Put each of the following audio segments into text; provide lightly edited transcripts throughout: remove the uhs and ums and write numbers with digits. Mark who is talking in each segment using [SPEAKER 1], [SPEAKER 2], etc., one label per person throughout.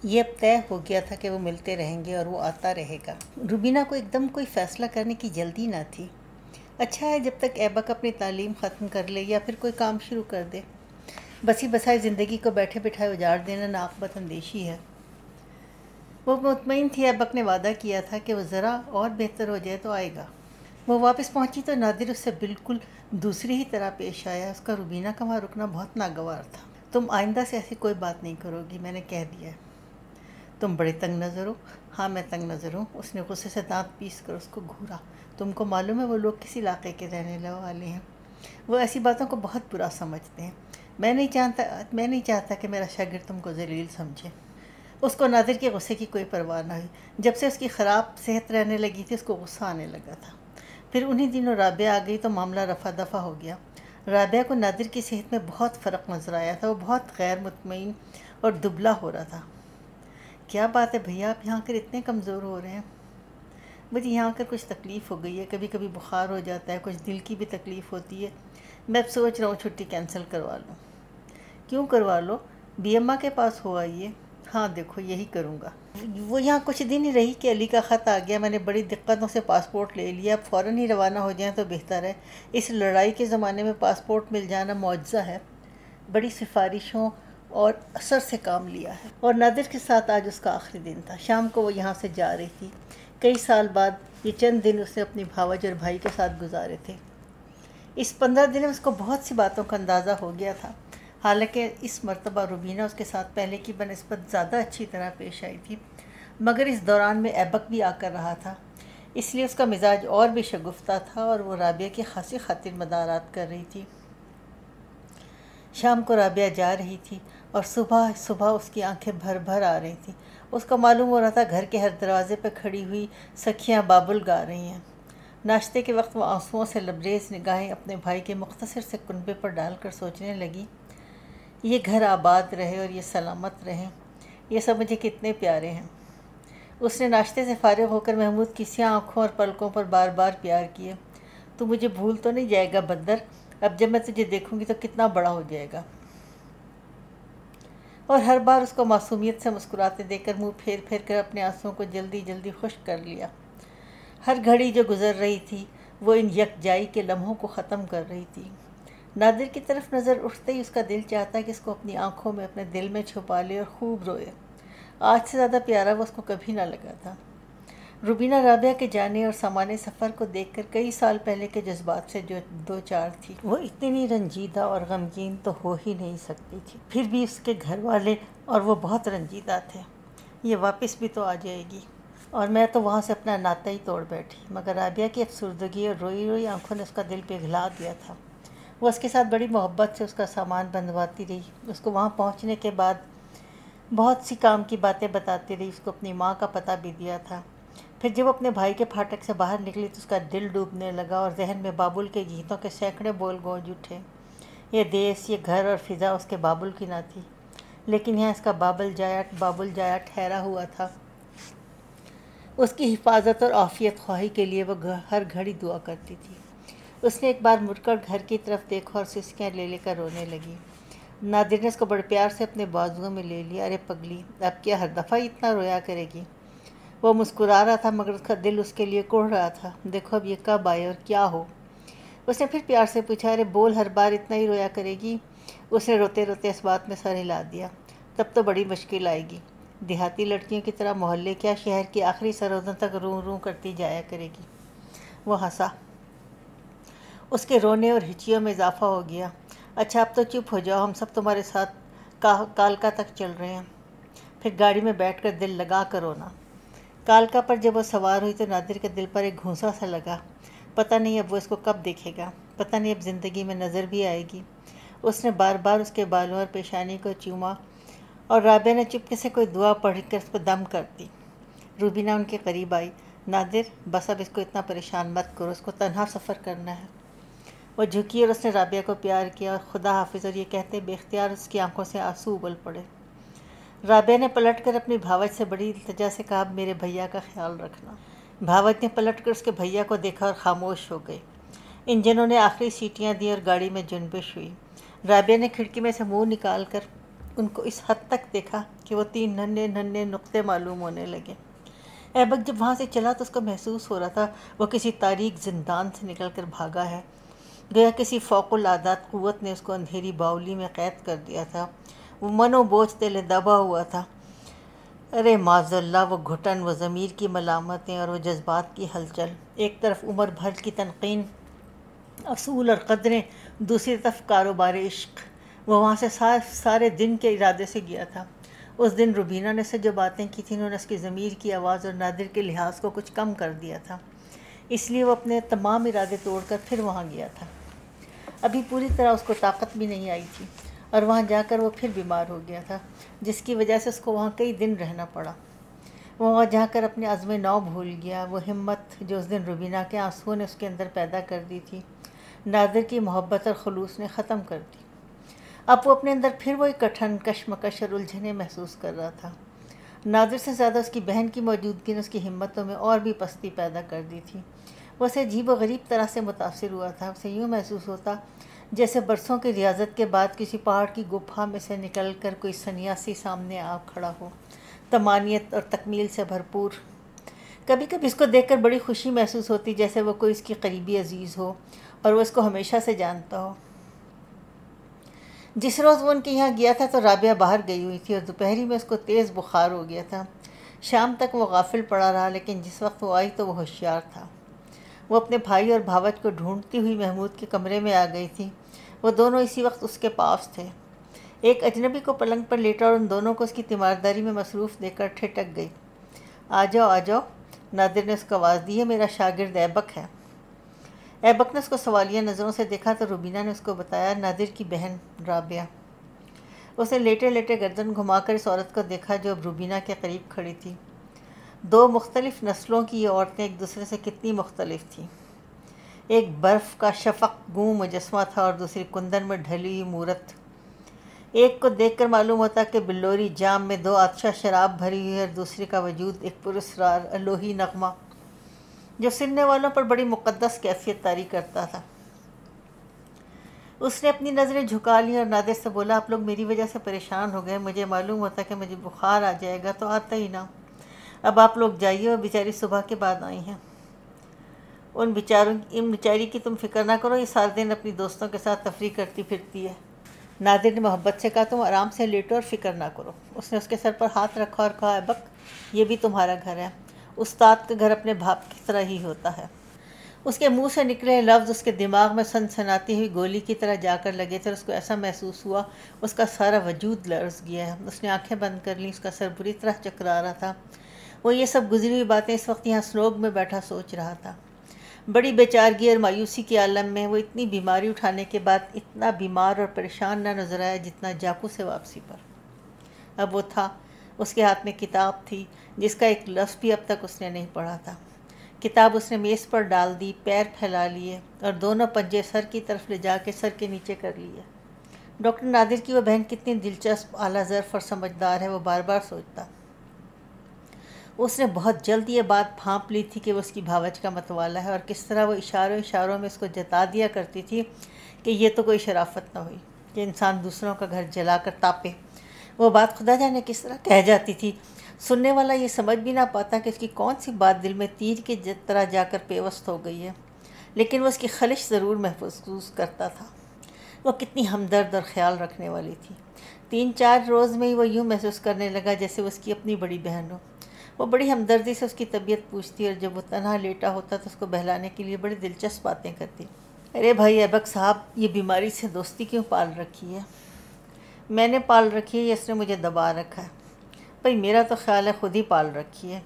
[SPEAKER 1] یہ اب طے ہو گیا تھا کہ وہ ملتے رہیں گے اور وہ آتا رہے گا۔ روبینہ کو ایک دم کوئی فیصلہ کرنے کی جلدی نہ تھی۔ اچھا ہے جب تک ایبک اپنی تعلیم ختم کر لے یا پھر کوئی کام شروع کر دے۔ بسی بسائی زندگی کو بیٹھے بٹھائے اجاڑ دینا ناقبت اندیشی ہے۔ وہ مطمئن تھی ایبک نے وعدہ کیا تھا کہ وہ ذرا اور بہتر ہو جائے تو آئے گا۔ وہ واپس پہنچی تو نادر اس سے بالکل دوسری ہی طرح پیش آیا۔ اس کا روبینہ کا وہاں رکنا بہت ناگوار تھا۔ تم آئندہ سے ایسی کوئی بات نہیں کرو گی، میں نے کہہ دیا ہے۔ تم بڑے تنگ نظر ہو۔ ہاں میں تنگ نظر ہوں۔ اس نے غصے سے دانت پیس کر اس کو گھورا۔ تم کو معلوم ہے وہ لوگ کس علاقے کے رہنے والے ہیں؟ وہ ایسی باتوں کو بہت برا سمجھتے ہیں۔ میں نہیں چاہتا کہ میرا شاگرد تم کو ذلیل سمجھے۔ اس کو نادر کے غصے کی کوئی پرواہ نہ ہوئی۔ جب سے اس کی خراب صحت رہنے لگی تھی اس کو غصہ آنے لگا تھا۔ پھر انہی دنوں رابعہ آ گئی تو معاملہ رفع دفع ہو گیا۔ رابعہ کو نادر کی صحت میں بہت فرق نظر آیا تھا۔ وہ بہت غیر مطمئن اور دبلا ہو رہا تھا۔ کیا بات ہے بھیا، آپ یہاں کر اتنے کمزور ہو رہے ہیں؟ مجھے یہاں کر کچھ تکلیف ہو گئی ہے، کبھی کبھی بخار ہو جاتا ہے، کچھ دل کی بھی تکلیف ہوتی ہے۔ میں اب سوچ رہا ہوں چھٹی کینسل کروا لوں۔ کیوں کروا لو؟ بی اماں کے پاس ہو آئیے۔ ہاں دیکھو یہی کروں گا۔ وہ یہاں کچھ دن ہی رہی کہ علی کا خط آ گیا۔ میں نے بڑی دقتوں سے پاسپورٹ لے لیا، اب فوراً ہی روانہ ہو جائیں تو بہتر ہے۔ اس لڑائی کے زمانے میں پاسپورٹ مل جانا معجزہ ہے۔ بڑی سفارشوں اور اثر سے کام لیا ہے۔ اور نادر کے ساتھ آج اس کا آخری دن تھا۔ شام کو وہ یہاں سے جا رہی تھی۔ کئی سال بعد یہ چند دن اس نے اپنی بھاوج اور بھائی کے ساتھ گزارے تھے۔ اس 15 دن میں اس کو بہت سی باتوں کا اندازہ ہو گیا تھا۔ حالانکہ اس مرتبہ روبینہ اس کے ساتھ پہلے کی بنسبت زیادہ اچھی طرح پیش آئی تھی، مگر اس دوران میں ایبک بھی آ کر رہا تھا، اس لیے اس کا مزاج اور بھی شگفتہ تھا اور وہ رابعہ کی خاصی خاطر مدارات کر رہی تھی۔ شام کو رابعہ جا رہی تھی اور صبح صبح اس کی آنکھیں بھر بھر آ رہی تھیں۔ اس کو معلوم ہو رہا تھا گھر کے ہر دروازے پہ کھڑی ہوئی سکھیاں بابل گا رہی ہیں۔ ناشتے کے وقت وہ آنسوؤں سے لبریز نگاہیں اپنے بھائی کے مختصر سے کنبے پر ڈال کر سوچنے لگی، یہ گھر آباد رہے اور یہ سلامت رہیں، یہ سب مجھے کتنے پیارے ہیں۔ اس نے ناشتے سے فارغ ہو کر محمود کی سیاہ آنکھوں اور پلکوں پر بار بار پیار کیے۔ تو مجھے بھول تو نہیں جائے گا بندر؟ اب جب میں تجھے دیکھوں گی تو کتنا بڑا ہو جائے گا۔ اور ہر بار اس کو معصومیت سے مسکراتے دیکھ کر منہ پھیر پھیر کر اپنے آنسوؤں کو جلدی جلدی خشک کر لیا۔ ہر گھڑی جو گزر رہی تھی وہ ان یکجائی کے لمحوں کو ختم کر رہی تھی۔ نادر کی طرف نظر اٹھتے ہی اس کا دل چاہتا کہ اس کو اپنی آنکھوں میں اپنے دل میں چھپا لے اور خوب روئے۔ آج سے زیادہ پیارا وہ اس کو کبھی نہ لگا تھا۔ روبینہ رابعہ کے جانے اور سامان سفر کو دیکھ کر کئی سال پہلے کے جذبات سے جو دو چار تھی، وہ اتنی رنجیدہ اور غمگین تو ہو ہی نہیں سکتی تھی۔ پھر بھی اس کے گھر والے اور وہ بہت رنجیدہ تھے۔ یہ واپس بھی تو آ جائے گی اور میں تو وہاں سے اپنا ناطہ ہی توڑ بیٹھی۔ مگر رابعہ کی افسردگی اور روئی روئی آنکھوں نے اس کا دل پگھلا دیا تھا۔ وہ اس کے ساتھ بڑی محبت سے اس کا سامان بندھواتی رہی، اس کو وہاں پہنچنے کے بعد بہت سی کام کی باتیں بتاتی رہی، اس کو اپنی ماں کا پتہ بھی دیا تھا۔ پھر جب وہ اپنے بھائی کے پھاٹک سے باہر نکلی تو اس کا دل ڈوبنے لگا اور ذہن میں بابل کے گیتوں کے سینکڑے بول گونج اٹھے۔ یہ دیس، یہ گھر اور فضا اس کے بابل کی نہ تھی، لیکن یہاں اس کا بابل جایا ٹھہرا ہوا تھا۔ اس کی حفاظت اور عافیت خواہی کے لیے وہ ہر گھڑی دعا کرتی تھی۔ اس نے ایک بار مڑ کر گھر کی طرف دیکھا اور سسکیاں لے لے کر رونے لگی۔ نادر نے اس کو بڑے پیار سے اپنے بازوؤں میں لے لیا۔ ارے پگلی، اب کیا ہر دفعہ اتنا رویا کرے گی؟ وہ مسکرا رہا تھا مگر اس کا دل اس کے لیے کڑھ رہا تھا۔ دیکھو اب یہ کب آئے اور کیا ہو؟ اس نے پھر پیار سے پوچھا، ارے بول، ہر بار اتنا ہی رویا کرے گی؟ اس نے روتے روتے اس بات میں سر ہلا دیا۔ تب تو بڑی مشکل آئے گی۔ دیہاتی لڑکیوں کی طرح محلے کیا شہر کی آخری سرحدوں تک روں روں کرتی جایا کرے گی۔ وہ ہنسا۔ اس کے رونے اور ہچیوں میں اضافہ ہو گیا۔ اچھا اب تو چپ ہو جاؤ، ہم سب تمہارے ساتھ کالکا تک چل رہے ہیں، پھر گاڑی میں بیٹھ کر دل لگا کر رونا۔ کالکا پر جب وہ سوار ہوئی تو نادر کے دل پر ایک گھونسا سا لگا۔ پتہ نہیں اب وہ اس کو کب دیکھے گا، پتہ نہیں اب زندگی میں نظر بھی آئے گی۔ اس نے بار بار اس کے بالوں اور پیشانی کو چوما اور رابعہ نے چپکے سے کوئی دعا پڑھ کر اس کو دم کر دی۔ روبینہ ان کے قریب آئی۔ نادر بس اب اس کو اتنا پریشان مت کرو، اس کو تنہا سفر کرنا ہے۔ وہ جھکی اور اس نے رابعہ کو پیار کیا اور خدا حافظ اور یہ کہتے بے اختیار اس کی آنکھوں سے آنسو ابل پڑے۔ رابعہ نے پلٹ کر اپنی بھاوج سے بڑی التجا سے کہا، میرے بھیا کا خیال رکھنا۔ بھاوج نے پلٹ کر اس کے بھیا کو دیکھا اور خاموش ہو گئی۔ انجنوں نے آخری سیٹیاں دیں اور گاڑی میں جنبش ہوئی۔ رابعہ نے کھڑکی میں سے منہ نکال کر ان کو اس حد تک دیکھا کہ کہ وہ 3 ننھے ننھے نقطے معلوم ہونے لگے۔ ایبک جب وہاں سے چلا تو اس کو محسوس ہو رہا تھا وہ کسی تاریک زندان سے نکل کر بھاگا ہے، گویا کسی فوق العادات قوت نے اس کو اندھیری باولی میں قید کر دیا تھا۔ وہ منو بوجھ تلے دبا ہوا تھا۔ ارے معاذ اللہ، وہ گھٹن، وہ ضمیر کی ملامتیں اور وہ جذبات کی ہلچل، ایک طرف عمر بھر کی تنقین، اصول اور قدریں، دوسری طرف کاروبار عشق۔ وہ وہاں سے سارے دن کے ارادے سے گیا تھا۔ اس دن روبینہ نے سے جو باتیں کی تھیں انہوں نے اس کی ضمیر کی آواز اور نادر کے لحاظ کو کچھ کم کر دیا تھا، اس لیے وہ اپنے تمام ارادے توڑ کر پھر وہاں گیا تھا۔ ابھی پوری طرح اس کو طاقت بھی نہیں آئی تھی اور وہاں جا کر وہ پھر بیمار ہو گیا تھا، جس کی وجہ سے اس کو وہاں کئی دن رہنا پڑا۔ وہ وہاں جا کر اپنے عزم نو بھول گیا، وہ ہمت جو اس دن روبینہ کے آنسوؤں نے اس کے اندر پیدا کر دی تھی، نادر کی محبت اور خلوص نے ختم کر دی۔ اب وہ اپنے اندر پھر وہی کٹھن، کشمکش اور الجھنیں محسوس کر رہا تھا۔ نادر سے زیادہ اس کی بہن کی موجودگی نے اس کی ہمتوں میں اور بھی پستی پیدا کر دی تھی۔ وہ اسے عجیب و غریب طرح سے متاثر ہوا تھا۔ اسے یوں محسوس ہوتا جیسے برسوں کی ریاضت کے بعد کسی پہاڑ کی گپھا میں سے نکل کر کوئی سنیاسی سامنے آ کھڑا ہو، تمانیت اور تکمیل سے بھرپور۔ کبھی کبھی اس کو دیکھ کر بڑی خوشی محسوس ہوتی جیسے وہ کوئی اس کی قریبی عزیز ہو اور وہ اس کو ہمیشہ سے جانتا ہو۔ جس روز وہ ان کے یہاں گیا تھا تو رابعہ باہر گئی ہوئی تھی اور دوپہری میں اس کو تیز بخار ہو گیا تھا۔ شام تک وہ غافل پڑا رہا، لیکن جس وقت وہ آئی تو وہ ہوشیار تھا۔ وہ اپنے بھائی اور بھاوج کو ڈھونڈتی ہوئی محمود کے کمرے میں آ گئی تھی۔ وہ دونوں اسی وقت اس کے پاس تھے۔ ایک اجنبی کو پلنگ پر لیٹا اور ان دونوں کو اس کی تیمارداری میں مصروف دیکھ کر ٹھٹک گئی۔ آ جاؤ آ جاؤ، نادر نے اس کو آواز دی، ہے میرا شاگرد ایبک ہے۔ ایبک نے اس کو سوالیہ نظروں سے دیکھا تو روبینہ نے اس کو بتایا، نادر کی بہن رابعہ۔ اس نے لیٹے لیٹے گردن گھما کر اس عورت کو دیکھا جو اب روبینہ کے قریب کھڑی تھی۔ 2 مختلف نسلوں کی یہ عورتیں ایک دوسرے سے کتنی مختلف تھیں۔ ایک برف کا شفق گوں مجسمہ تھا اور دوسری کندن میں ڈھلی ہوئی مورت۔ ایک کو دیکھ کر معلوم ہوتا کہ بلوری جام میں 2 آتشہ شراب بھری ہوئی ہے اور دوسری کا وجود ایک پراسرار الوہی نغمہ جو سننے والوں پر بڑی مقدس کیفیت طاری کرتا تھا۔ اس نے اپنی نظریں جھکا لی اور نادر سے بولا، آپ لوگ میری وجہ سے پریشان ہو گئے، مجھے معلوم ہوتا کہ مجھے بخار آ جائے گا تو آتا ہی نہ۔ اب آپ لوگ جائیے، اور بیچاری صبح کے بعد آئی ہیں۔ ان بیچاری کی تم فکر نہ کرو، یہ سارے دن اپنی دوستوں کے ساتھ تفریح کرتی پھرتی ہے۔ نادر نے محبت سے کہا، تم آرام سے لیٹو اور فکر نہ کرو۔ اس نے اس کے سر پر ہاتھ رکھا اور کہا، ایبک یہ بھی تمہارا گھر ہے، استاد کا گھر اپنے باپ کی طرح ہی ہوتا ہے۔ اس کے منہ سے نکلے لفظ اس کے دماغ میں سنسناتی ہوئی گولی کی طرح جا کر لگے تھے اور اس کو ایسا محسوس ہوا اس کا سارا وجود لرز گیا ہے۔ اس نے آنکھیں بند کر لیں، اس کا سر بری طرح چکرا رہا تھا۔ وہ یہ سب گزری ہوئی باتیں اس وقت یہاں سنوگ میں بیٹھا سوچ رہا تھا۔ بڑی بے چارگی اور مایوسی کے عالم میں وہ اتنی بیماری اٹھانے کے بعد اتنا بیمار اور پریشان نہ نظر آیا جتنا جاکو سے واپسی پر۔ اب وہ تھا، اس کے ہاتھ میں کتاب تھی جس کا ایک لفظ بھی اب تک اس نے نہیں پڑھا تھا۔ کتاب اس نے میز پر ڈال دی، پیر پھیلا لیے اور دونوں پنجے سر کی طرف لے جا کے سر کے نیچے کر لیے۔ ڈاکٹر نادر کی وہ بہن کتنی دلچسپ، اعلیٰ ظرف اور سمجھدار ہے، وہ بار بار سوچتا۔ اس نے بہت جلد یہ بات بھانپ لی تھی کہ وہ اس کی بھاوج کا متوالا ہے، اور کس طرح وہ اشاروں میں اس کو جتا دیا کرتی تھی کہ یہ تو کوئی شرافت نہ ہوئی کہ انسان دوسروں کا گھر جلا کر تاپے۔ وہ بات خدا جانے کس طرح کہہ جاتی تھی، سننے والا یہ سمجھ بھی نہ پاتا کہ اس کی کون سی بات دل میں تیر کی طرح جا کر پیوست ہو گئی ہے، لیکن وہ اس کی خلش ضرور محسوس کرتا تھا۔ وہ کتنی ہمدرد اور خیال رکھنے والی تھی۔ 3-4 روز میں ہی وہ یوں محسوس کرنے لگا جیسے وہ اس کی اپنی بڑی بہن ہو۔ وہ بڑی ہمدردی سے اس کی طبیعت پوچھتی اور جب وہ تنہا لیٹا ہوتا تو اس کو بہلانے کے لیے بڑی دلچسپ باتیں کرتی۔ ارے بھائی ایبک صاحب، یہ بیماری سے دوستی کیوں پال رکھی ہے؟ میں نے پال رکھی ہے یا اس نے مجھے دبا رکھا ہے؟ بھائی میرا تو خیال ہے خود ہی پال رکھی ہے۔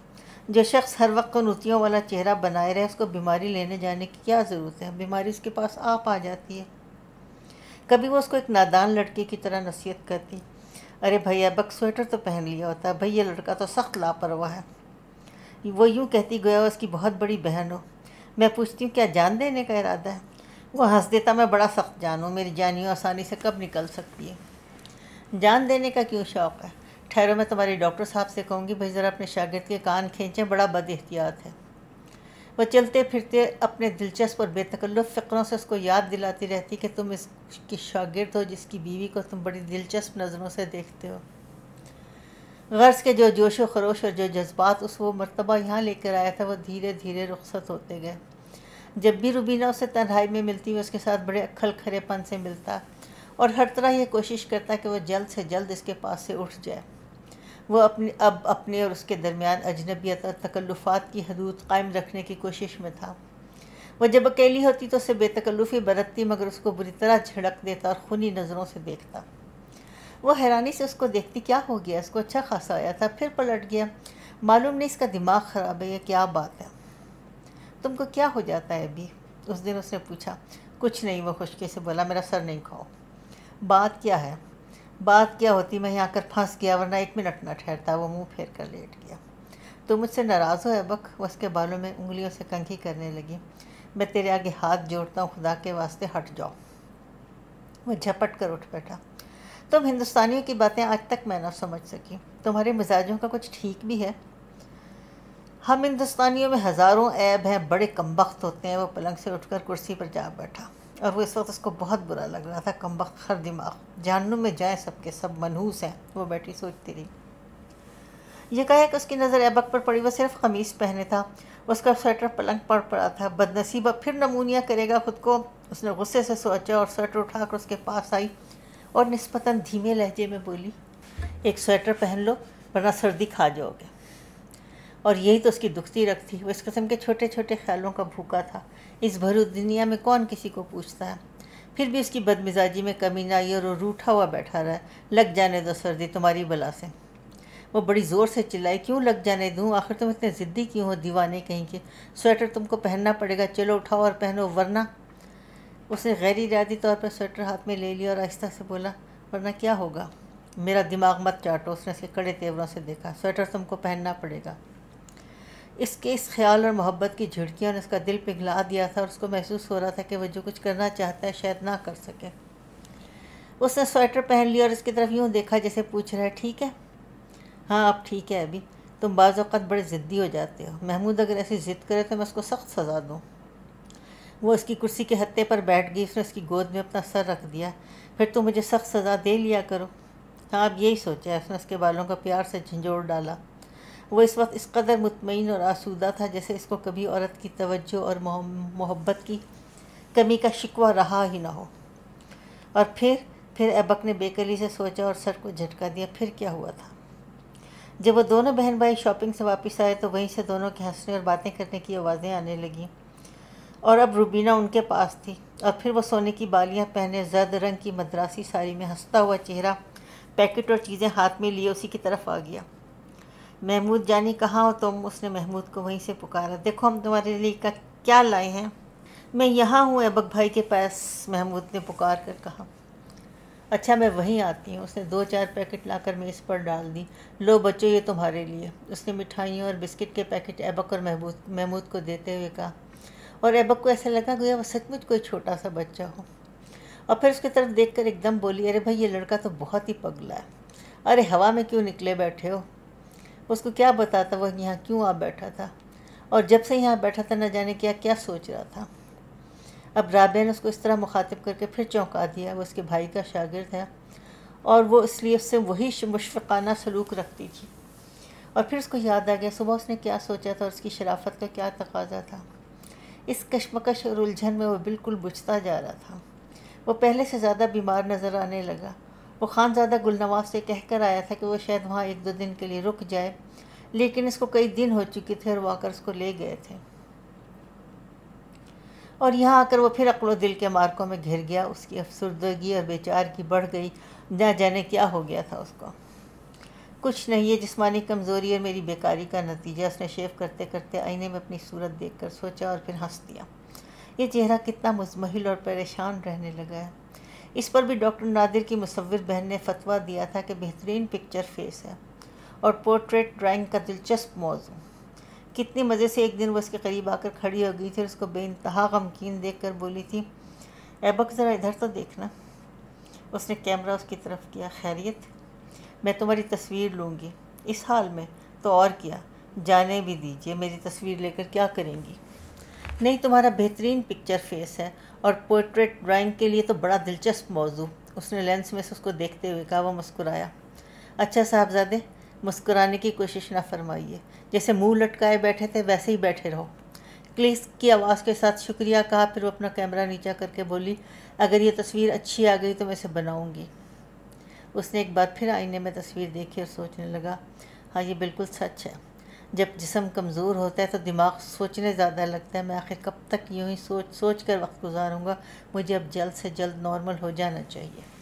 [SPEAKER 1] جو شخص ہر وقت قنوتیوں والا چہرہ بنائے رہے، اس کو بیماری لینے جانے کی کیا ضرورت ہے؟ بیماری اس کے پاس آپ آ جاتی ہے۔ کبھی وہ اس کو ایک نادان لڑکے کی طرح نصیحت کرتی، ارے بھائی ایبک سویٹر تو پہن لیا ہوتا ہے، بھائی یہ لڑکا تو سخت لاپرواہ ہے۔ وہ یوں کہتی گویا اس کی بہت بڑی بہن ہو۔ میں پوچھتی ہوں، کیا جان دینے کا ارادہ ہے؟ وہ ہنس دیتا، میں بڑا سخت جان ہوں، میری جانیوں آسانی سے کب نکل سکتی ہے؟ جان دینے کا کیوں شوق ہے؟ ٹھہرو میں تمہارے ڈاکٹر صاحب سے کہوں گی، بھائی ذرا اپنے شاگرد کے کان کھینچیں، بڑا بد احتیاط ہے۔ وہ چلتے پھرتے اپنے دلچسپ اور بے تکلف فقروں سے اس کو یاد دلاتی رہتی کہ تم اس کی شاگرد ہو جس کی بیوی کو تم بڑی دلچسپ نظروں سے دیکھتے ہو۔ غرض کے جو جوش و خروش اور جو جذبات اس وہ مرتبہ یہاں لے کر آیا تھا وہ دھیرے دھیرے رخصت ہوتے گئے۔ جب بھی روبینہ اسے تنہائی میں ملتی وہ اس کے ساتھ بڑے اکھل کھرے پن سے ملتا اور ہر طرح یہ کوشش کرتا کہ وہ جلد سے جلد اس کے پاس سے اٹھ جائے۔ وہ اپنے اور اس کے درمیان اجنبیت اور تکلفات کی حدود قائم رکھنے کی کوشش میں تھا۔ وہ جب اکیلی ہوتی تو اسے بے تکلفی برتتی مگر اس کو بری طرح جھڑک دیتا اور خونی نظروں سے دیکھتا۔ وہ حیرانی سے اس کو دیکھتی، کیا ہو گیا؟ اس کو اچھا خاصا آیا تھا، پھر پلٹ گیا، معلوم نہیں اس کا دماغ خراب ہے یا کیا بات ہے۔ تم کو کیا ہو جاتا ہے ابھی؟ اس دن اس نے پوچھا۔ کچھ نہیں، وہ خشکی سے بولا، میرا سر نہیں کھاؤ۔ بات کیا ہے؟ بات کیا ہوتی، میں یہاں کر پھنس گیا، ورنہ ایک منٹ نہ ٹھہرتا۔ وہ منہ پھیر کر لیٹ گیا۔ تو مجھ سے ناراض ہو ایبک؟ وہ اس کے بالوں میں انگلیوں سے کنگھی کرنے لگی۔ میں تیرے آگے ہاتھ جوڑتا ہوں، خدا کے واسطے ہٹ جاؤ۔ وہ جھپٹ کر اٹھ بیٹھا۔ تم ہندوستانیوں کی باتیں آج تک میں نہ سمجھ سکی، تمہارے مزاجوں کا کچھ ٹھیک بھی ہے؟ ہم ہندوستانیوں میں ہزاروں عیب ہیں، بڑے کمبخت ہوتے ہیں۔ وہ پلنگ سے اٹھ کر کرسی پر جا بیٹھا اور وہ اس وقت اس کو بہت برا لگ رہا تھا۔ کمبخت خر دماغ، جہنم میں جائیں سب کے سب، منحوس ہیں۔ وہ بیٹھی سوچتی رہی۔ یہ کہا کہ اس کی نظر ایبک پر پڑی۔ وہ صرف قمیص پہنے تھا، اس کا سویٹر پلنگ پر پڑا تھا۔ بد نصیبہ پھر نمونیا کرے گا خود کو، اس نے غصے سے سوچا اور سویٹر اٹھا کر اس کے پاس آئی اور نسبتاً دھیمے لہجے میں بولی، ایک سویٹر پہن لو ورنہ سردی کھا جاؤ گے۔ اور یہی تو اس کی دکھتی رکھ تھی۔ وہ اس قسم کے چھوٹے چھوٹے خیالوں کا بھوکا تھا۔ اس بھری دنیا میں کون کسی کو پوچھتا ہے؟ پھر بھی اس کی بد مزاجی میں کمی نہ آئی اور وہ روٹھا ہوا بیٹھا رہا۔ لگ جانے دو سردی تمہاری بلا سے۔ وہ بڑی زور سے چلائی، کیوں لگ جانے دوں؟ آخر تم اتنے ضدی کیوں ہو دیوانے کہیں کے؟ سویٹر تم کو پہننا پڑے گا، چلو اٹھاؤ اور پہنو ورنہ۔ اس نے غیر ارادی طور پر سویٹر ہاتھ میں لے لیا اور آہستہ سے بولا، ورنہ کیا ہوگا؟ میرا دماغ مت چاٹو۔ اس نے اسے کڑے تیوروں سے دیکھا۔ سویٹر تم کو پہننا پڑے گا۔ اس کے اس خیال اور محبت کی جھڑکیوں نے اس کا دل پگھلا دیا تھا اور اس کو محسوس ہو رہا تھا کہ وہ جو کچھ کرنا چاہتا ہے شاید نہ کر سکے۔ اس نے سویٹر پہن لیا اور اس کی طرف یوں دیکھا جیسے پوچھ رہا ہے، ٹھیک ہے؟ ہاں اب ٹھیک ہے ابھی، تم بعض اوقات بڑے ضدی ہو جاتے ہو۔ محمود اگر ایسی ضد کرے تو میں اس کو سخت سزا دوں۔ وہ اس کی کرسی کے ہتھے پر بیٹھ گئی۔ اس نے اس کی گود میں اپنا سر رکھ دیا۔ پھر تم مجھے سخت سزا دے لیا کرو۔ ہاں اب یہی سوچا ہے۔ اس نے اس کے بالوں کا پیار سے جھنجھوڑ ڈالا۔ وہ اس وقت اس قدر مطمئن اور آسودہ تھا جیسے اس کو کبھی عورت کی توجہ اور محبت کی کمی کا شکوہ رہا ہی نہ ہو۔ اور پھر ایبک نے بے کلی سے سوچا اور سر کو جھٹکا دیا۔ پھر کیا ہوا تھا؟ جب وہ دونوں بہن بھائی شاپنگ سے واپس آئے تو وہیں سے دونوں کے ہنسنے اور باتیں کرنے کی آوازیں آنے لگیں، اور اب روبینہ ان کے پاس تھی۔ اور پھر وہ سونے کی بالیاں پہنے، زرد رنگ کی مدراسی ساڑی میں، ہنستا ہوا چہرہ، پیکٹ اور چیزیں ہاتھ میں لیے اسی کی طرف آ گیا۔ محمود جانی کہاں ہو تم؟ اس نے محمود کو وہیں سے پکارا۔ دیکھو ہم تمہارے لیے کیا لائے ہیں۔ میں یہاں ہوں ایبک بھائی کے پاس، محمود نے پکار کر کہا۔ اچھا میں وہیں آتی ہوں۔ اس نے 2-4 پیکٹ لا کر میز پر ڈال دی۔ لو بچو یہ تمہارے لیے۔ اس نے مٹھائیوں اور بسکٹ کے پیکٹ ایبک اور محمود کو دیتے ہوئے کہا، اور ایبک کو ایسا لگا گویا وہ سچ مچ کوئی چھوٹا سا بچہ ہو۔ اور پھر اس کی طرف دیکھ کر ایک دم بولی، ارے بھائی یہ لڑکا تو بہت ہی پگلا ہے۔ ارے ہوا میں کیوں نکلے بیٹھے ہو؟ اس کو کیا بتاتا وہ یہاں کیوں آ بیٹھا تھا، اور جب سے یہاں بیٹھا تھا نہ جانے کیا سوچ رہا تھا۔ اب رابعہ نے اس کو اس طرح مخاطب کر کے پھر چونکا دیا۔ وہ اس کے بھائی کا شاگرد ہے اور وہ اس لیے اس سے وہی مشفقانہ سلوک رکھتی تھی۔ اور پھر اس کو یاد آ گیا صبح اس نے کیا سوچا تھا اور اس کی شرافت کا کیا تقاضا تھا۔ اس کشمکش اور الجھن میں وہ بالکل بجھتا جا رہا تھا۔ وہ پہلے سے زیادہ بیمار نظر آنے لگا۔ وہ خانزادہ گلنواز سے کہہ کر آیا تھا کہ وہ شاید وہاں 1-2 دن کے لیے رک جائے، لیکن اس کو کئی دن ہو چکے تھے اور وہ آ کر اس کو لے گئے تھے، اور یہاں آ کر وہ پھر عقل و دل کے مارکوں میں گھر گیا۔ اس کی افسردگی اور بیچارگی بڑھ گئی، نہ جانے کیا ہو گیا تھا اس کو۔ کچھ نہیں، یہ جسمانی کمزوری اور میری بیکاری کا نتیجہ۔ اس نے شیو کرتے کرتے آئینے میں اپنی صورت دیکھ کر سوچا اور پھر ہنس دیا۔ یہ چہرہ کتنا مضمحل اور پریشان رہنے لگا ہے۔ اس پر بھی ڈاکٹر نادر کی مصور بہن نے فتویٰ دیا تھا کہ بہترین پکچر فیس ہے اور پورٹریٹ ڈرائنگ کا دلچسپ موضوع۔ کتنی مزے سے ایک دن وہ اس کے قریب آ کر کھڑی ہو گئی تھی اور اس کو بے انتہا غمگین دیکھ کر بولی تھی، ایبک ذرا ادھر تو دیکھنا۔ اس نے کیمرہ اس کی طرف کیا، خیریت؟ میں تمہاری تصویر لوں گی۔ اس حال میں تو اور کیا، جانے بھی دیجیے، میری تصویر لے کر کیا کریں گی؟ نہیں، تمہارا بہترین پکچر فیس ہے اور پورٹریٹ ڈرائنگ کے لیے تو بڑا دلچسپ موضوع۔ اس نے لینس میں سے اس کو دیکھتے ہوئے کہا۔ وہ مسکرایا۔ اچھا صاحبزادے، مسکرانے کی کوشش نہ فرمائیے، جیسے منہ لٹکائے بیٹھے تھے ویسے ہی بیٹھے رہو۔ کلیس کی آواز کے ساتھ شکریہ کہا، پھر وہ اپنا کیمرہ نیچا کر کے بولی، اگر یہ تصویر اچھی آ گئی تو میں اسے بناؤں گی۔ اس نے ایک بار پھر آئینے میں تصویر دیکھی اور سوچنے لگا، ہاں یہ بالکل سچ ہے، جب جسم کمزور ہوتا ہے تو دماغ سوچنے زیادہ لگتا ہے، میں آخر کب تک یوں ہی سوچ کر وقت گزاروں گا، مجھے اب جلد سے جلد نارمل ہو جانا چاہیے۔